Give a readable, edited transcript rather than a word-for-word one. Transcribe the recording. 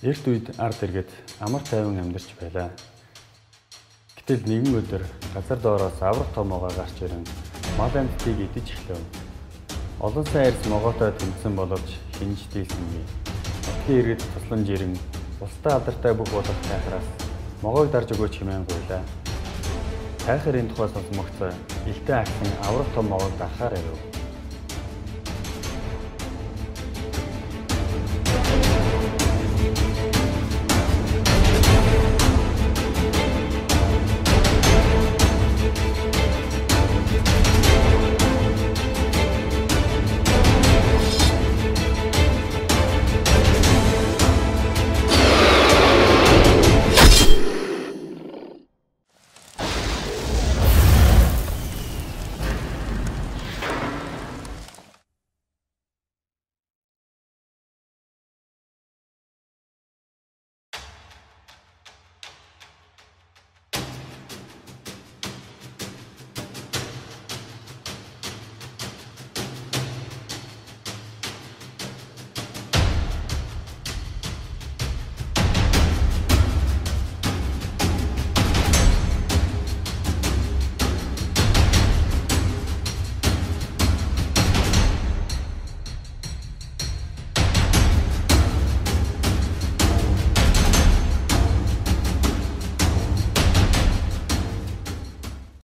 Эрт үед ард иргэд амар тайван амьдарч байлаа. Гэтэл нэгэн өдөр газар доороос аврах томоогоо гарч ирэн мал амьтдыг идэж эхлэв. Олон сайн арьс могоотой тэмцэн боловч хинж дийлсэнгүй. Отгийн иргэд тусламж ирэн устдаа алдартай бүх болох тайхраас могоог дарж өгөөч хэмээн гуйлаа. Тайхар энэ тухай сонсмогцоо илтэй агсан аврах том могоог дарахаар байв.